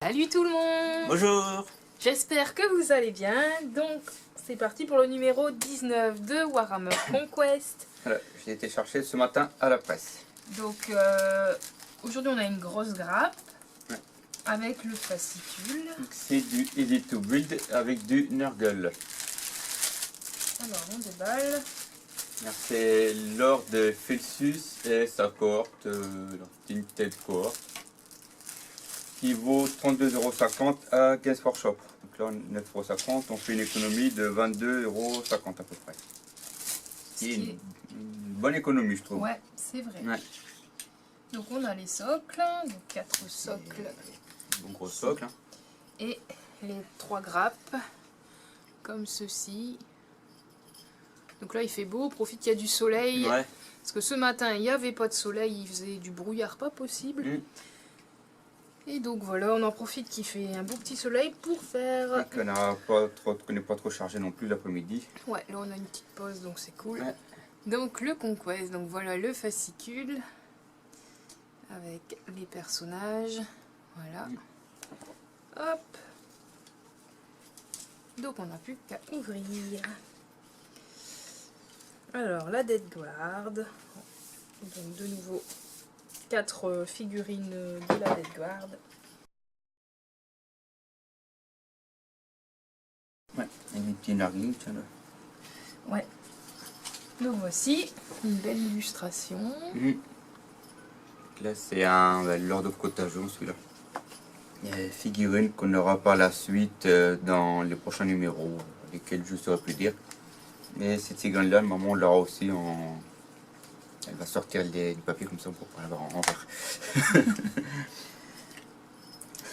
Salut tout le monde! Bonjour! J'espère que vous allez bien. Donc c'est parti pour le numéro 19 de Warhammer Conquest. Voilà, j'ai été chercher ce matin à la presse. Donc aujourd'hui on a une grosse grappe avec le fascicule. C'est du Easy to Build avec du Nurgle. Alors on déballe. C'est Lord Felsus et sa cohorte, une telle cohorte, qui vaut 32,50 € à Games Workshop. Donc là, 9,50 €, on fait une économie de 22,50 € à peu près. C'est une bonne économie, je trouve. Ouais, c'est vrai. Ouais. Donc on a les socles, donc 4 socles. Bon gros socle. Hein. Et les 3 grappes, comme ceci. Donc là il fait beau, profite qu'il y a du soleil. Ouais. Parce que ce matin il n'y avait pas de soleil, il faisait du brouillard pas possible. Et donc voilà, on en profite qu'il fait un beau petit soleil pour faire... Et qu'on n'est pas trop chargé non plus l'après-midi. Ouais, là on a une petite pause donc c'est cool. Ouais. Donc le Conquest, donc voilà le fascicule. Avec les personnages. Voilà. Hop. Donc on n'a plus qu'à ouvrir. Alors la Death Guard. Donc de nouveau 4 figurines de la Death Guard. Ouais, et des petits narguilles, tiens là. Ouais. Donc voici une belle illustration. Là c'est un Lord of Contagion celui-là. Figurine qu'on aura par la suite dans les prochains numéros, lesquels je ne saurais plus dire. Mais cette figurine là, maman on l'aura aussi en... Elle va sortir du papier comme ça pour pouvoir l'avoir en vert.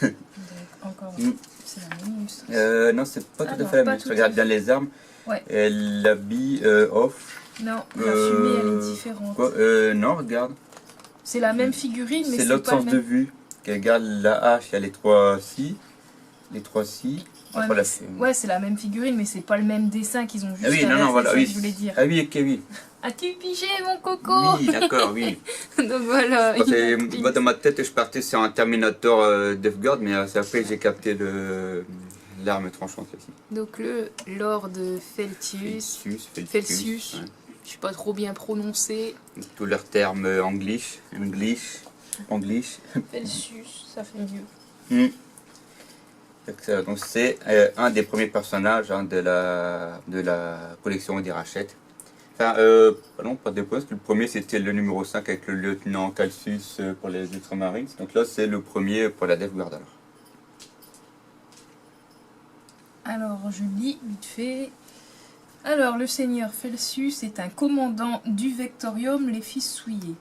Donc encore, c'est la même illustration. Non, c'est pas tout à fait la même. Je regarde bien les armes. Ouais. L'habit off. Non, la fumée elle est différente. Quoi non, regarde. C'est la même figurine, mais c'est c'est l'autre pas sens le de même. vue. Qu'elle garde la hache, il y a les 3 scies. Les 3 scies. Ouais, c'est la même figurine, mais c'est pas le même dessin qu'ils ont juste. Ah oui, non, voilà, oui. Je voulais dire. Ah oui, ok, oui. As-tu pigé mon coco? Oui, d'accord, oui. Donc voilà. Moi, dans ma tête, je partais sur un Terminator Death Guard, mais c'est après que j'ai capté l'arme tranchante ici. Donc le Lord Feltius. Felsius. Ouais. Je suis pas trop bien prononcé. Tous leurs termes anglish. Felsius, ça fait mieux. Donc c'est un des premiers personnages de la collection des rachètes. Enfin, non, pas des postes. Le premier c'était le numéro 5 avec le lieutenant Calcius pour les Ultramarines. Donc là c'est le premier pour la Death Guard alors. Alors je lis vite fait. Alors le seigneur Felsius est un commandant du Vectorium, les Fils Souillés.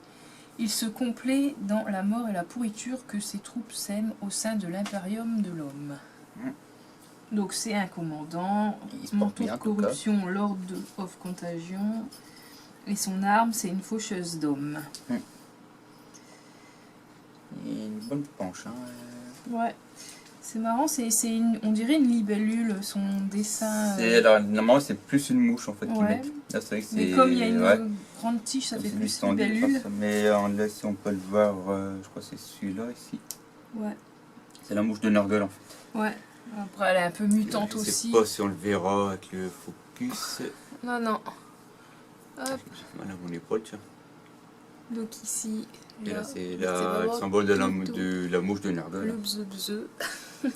Il se complaît dans la mort et la pourriture que ses troupes sèment au sein de l'Imperium de l'Homme. Donc c'est un commandant, manteau de corruption, Lord of Contagion, et son arme c'est une faucheuse d'hommes. Une bonne penche. Hein. Ouais, c'est marrant, on dirait une libellule, son dessin. Normalement c'est plus une mouche en fait qu'ils mettent. Là, vrai que mais comme il y a une grande tige, ça fait plus libellule. Mais là si on peut le voir, je crois que c'est celui-là ici. Ouais. C'est la mouche de Nurgle en fait. Ouais. Après elle est un peu mutante aussi. Je sais pas si on le verra avec le focus. Non, non. Hop. Voilà mon épaule, tiens. Donc ici, et là c'est le symbole de la mouche de Nurgle. Le bzeu. Le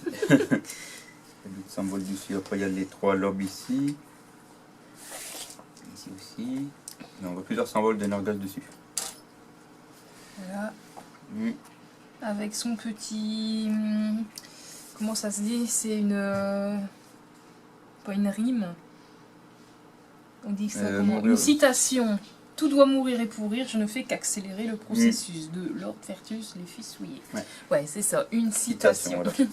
symbole dessus, après il y a les 3 lobes ici. Ici aussi. Et on voit plusieurs symboles de Nurgle dessus. Voilà. Avec son petit... Comment ça se dit? C'est une... pas une rime. On dit ça comment? Une citation. Tout doit mourir et pourrir, je ne fais qu'accélérer le processus de Lord Feltius, les Fils Souillés. Ouais, c'est ça, une citation. Voilà.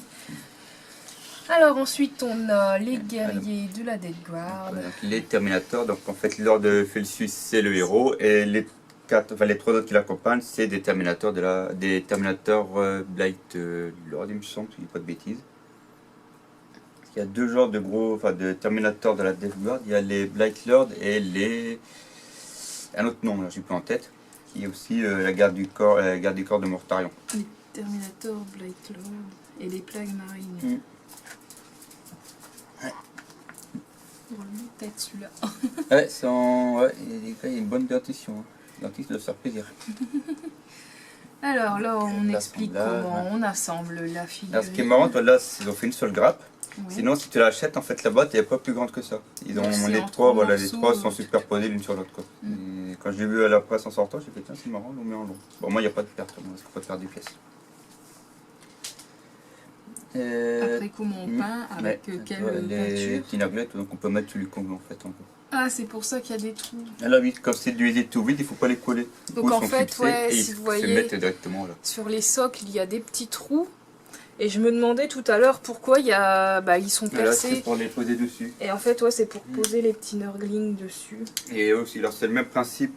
Alors ensuite on a les guerriers de la Death Guard. Donc, les Terminators, donc en fait Lord Felsius c'est le héros et les 3 autres qui l'accompagnent c'est des Terminators Blight Lord il me semble, si je dis pas de bêtises. Il y a 2 genres de Terminators de la Death Guard, il y a les Blight Lord et un autre nom, là j'ai plus en tête, qui est aussi la garde du corps de Mortarion. Terminator, Black Lord et les plagues marines. Ouais. Drôle de tête celui-là. Ouais, il y a une bonne dentition. Hein. Le dentiste doit se faire plaisir. Alors là, on explique comment ouais. on assemble la figurine. Alors, ce qui est marrant, là, ils ont fait une seule grappe. Oui. Sinon, si tu l'achètes, en fait, la boîte n'est pas plus grande que ça. Ils ont Donc, les trois, voilà, les trois sont superposés l'une sur l'autre. Et quand j'ai vu à la presse en sortant, j'ai fait tiens, c'est marrant, on le met en long. Bon, moi, il n'y a pas de perte, moi, parce qu'on peut faire des pièces. Après, comment on peint, avec quelle peinture? Petits naglets, donc on peut mettre tous les combes en fait. En gros. Ah, c'est pour ça qu'il y a des trous. Ah là, oui, comme c'est du tout vide, il ne faut pas les coller. Donc en fait, ouais, si vous voyez, directement, là. sur les socles, il y a des petits trous. Et je me demandais tout à l'heure pourquoi il y a, ils sont percés. C'est pour les poser dessus. Et en fait, ouais, c'est pour poser les petits nurglings dessus. Et aussi, alors c'est le même principe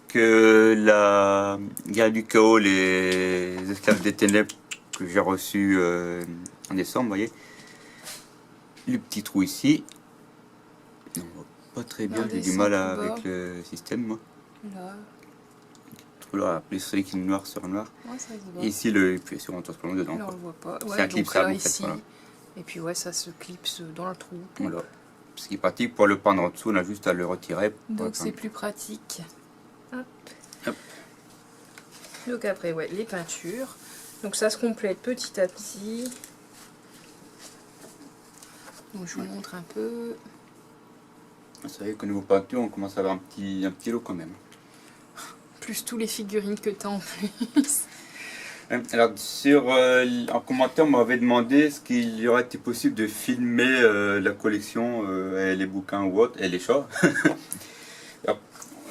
que la guerre du chaos, les esclaves des ténèbres que j'ai reçu en décembre, vous voyez. Le petit trou ici. Non, pas très bien, j'ai du mal avec le système, moi. Là. Là, plus celui qui est noir sur noir. Ouais, ça se voit. Et ici, le puis sur un transparent dedans. Là, on le voit pas. Ouais, c'est un clipsable, en fait, ici. Voilà. Et puis, ouais, ça se clipse dans le trou. Voilà. Ce qui est pratique pour le peindre en dessous, on a juste à le retirer. Donc, c'est plus pratique. Hop. Hop. Donc, après, ouais, les peintures. Donc, ça se complète petit à petit. Donc, je vous montre un peu. Vous savez qu'au niveau peinture, on commence à avoir un petit lot quand même. Plus tous les figurines que tu as en plus. Alors, en commentaire, on m'avait demandé ce qu'il y aurait été possible de filmer la collection, et les bouquins ou autres, et les chats. Alors,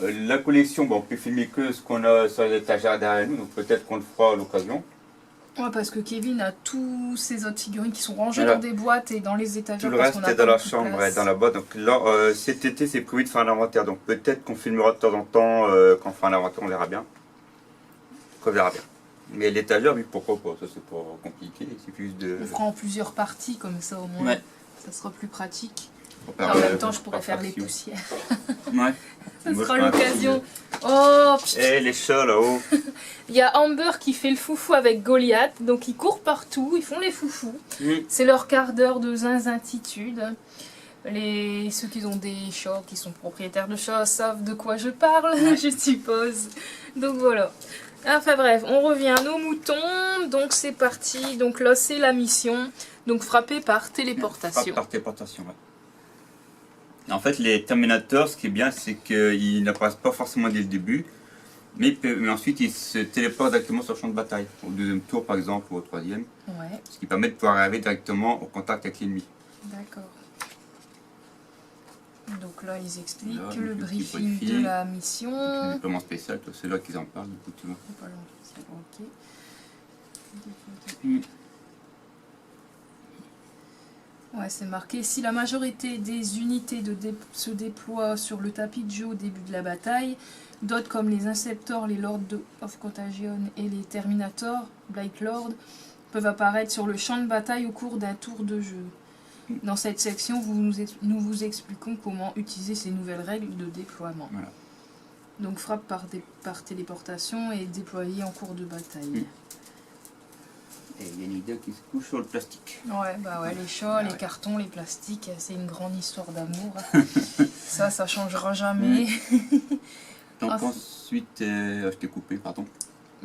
la collection, on peut filmer que ce qu'on a sur les étagères derrière nous, donc peut-être qu'on le fera à l'occasion. Ouais, parce que Kevin a tous ces autres figurines qui sont rangées dans des boîtes et dans les étagères. Tout le reste est dans la chambre et dans la boîte. Donc là, cet été, c'est prévu de faire un inventaire. Donc peut-être qu'on filmera de temps en temps quand on fera un inventaire, on verra bien. On verra bien. Mais l'étagère, oui, pourquoi pas. Ça, c'est pas compliqué. Il suffit juste de... On fera en plusieurs parties, comme ça au moins. Ouais. Ça sera plus pratique. En même temps, je pourrais faire les poussières. Ouais. Ça sera l'occasion. Oh putain. Eh, les chats là-haut. Il y a Amber qui fait le foufou avec Goliath. Donc ils courent partout, ils font les foufous. C'est leur quart d'heure de zinzintitude. Ceux qui ont des chats, qui sont propriétaires de chats, savent de quoi je parle, je suppose. Donc voilà. Enfin bref, on revient à nos moutons. Donc c'est parti. Donc là, c'est la mission. Donc frapper par téléportation. Par téléportation, ouais. En fait, les Terminators, ce qui est bien, c'est qu'ils n'apparaissent pas forcément dès le début, mais ensuite ils se téléportent directement sur le champ de bataille, au deuxième tour par exemple, ou au troisième, Ouais. Ce qui permet de pouvoir arriver directement au contact avec l'ennemi. D'accord. Donc là, ils expliquent là, le briefing de la mission. Le déploiement spécial, c'est là qu'ils en parlent, du coup, tu vois. Ok. Ouais, c'est marqué. Si la majorité des unités se déploient sur le tapis de jeu au début de la bataille, d'autres comme les Inceptors, les Lords of Contagion et les Terminators, Black Lord, peuvent apparaître sur le champ de bataille au cours d'un tour de jeu. Dans cette section, nous vous expliquons comment utiliser ces nouvelles règles de déploiement. Voilà. Donc frappe par téléportation et déployer en cours de bataille. Et il y a une idée qui se couche sur le plastique. Ouais, bah ouais, les chats, les cartons, les plastiques, c'est une grande histoire d'amour. ça changera jamais. Donc ensuite, je t'ai coupé, pardon.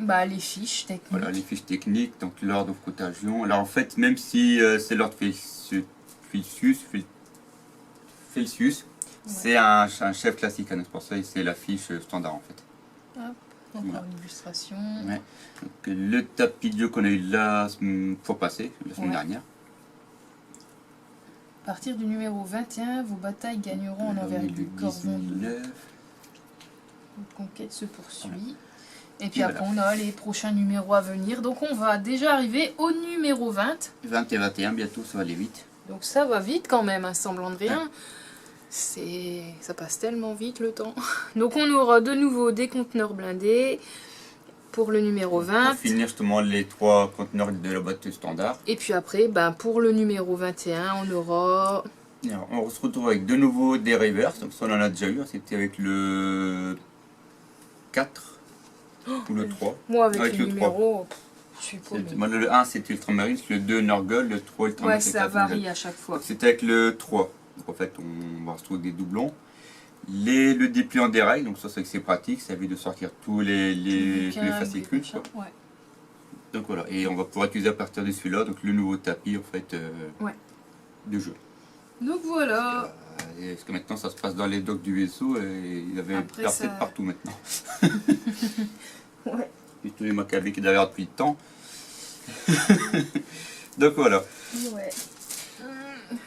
Bah les fiches techniques. Voilà, les fiches techniques, donc Lord of Contagion. Alors en fait, même si c'est Lord Felsius, ouais. C'est un chef classique, hein, c'est pour ça que c'est la fiche standard en fait. Hop. Encore voilà. Une illustration. Ouais. Donc, le tapis de jeu qu'on a eu là, fois passée, la semaine dernière. À partir du numéro 21, vos batailles gagneront en envergure. Corvon 2. La conquête se poursuit. Voilà. Et puis après, on a les prochains numéros à venir. Donc on va déjà arriver au numéro 20. 20 et 21, bientôt, ça va aller vite. Donc ça va vite quand même, hein, semblant de rien. Ouais. Ça passe tellement vite le temps. Donc on aura de nouveau des conteneurs blindés pour le numéro 20. Pour finir justement les 3 conteneurs de la boîte standard. Et puis après, pour le numéro 21, on aura... Alors, on se retrouve avec de nouveau des reverse. Donc ça on en a déjà eu, c'était avec le 4 ou le 3. Moi avec le numéro... Je suis paumée. Moi, le 1 c'était Ultramarines, le 2 Nurgle, le 3 Ultramarines. Ouais, ça varie à chaque fois. C'était avec le 3. Donc en fait, on va se trouver des doublons. Le dépliant des rails, donc ça c'est pratique, ça évite de sortir tous les fascicules. Ouais. Donc voilà, et on va pouvoir utiliser à partir de celui-là, donc le nouveau tapis en fait de jeu. Donc voilà. Parce que maintenant ça se passe dans les docks du vaisseau et il avait percé de partout maintenant. Ouais. Et tous les macabées qui est derrière depuis le temps. Donc voilà. Ouais.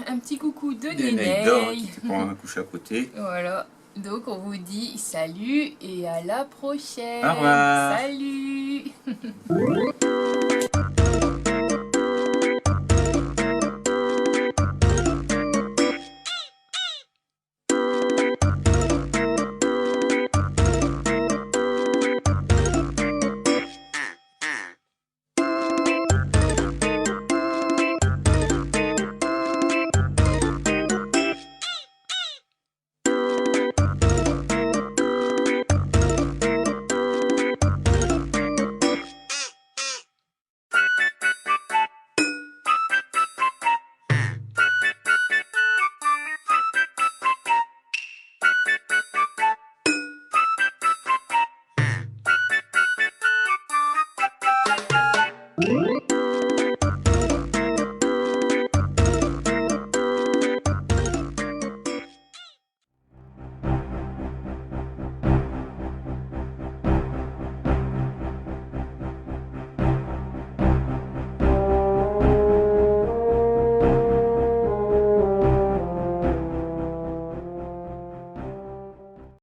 Un petit coucou de Nénéi qui prend un coucher à côté. Voilà. Donc on vous dit salut et à la prochaine. Au revoir. Salut.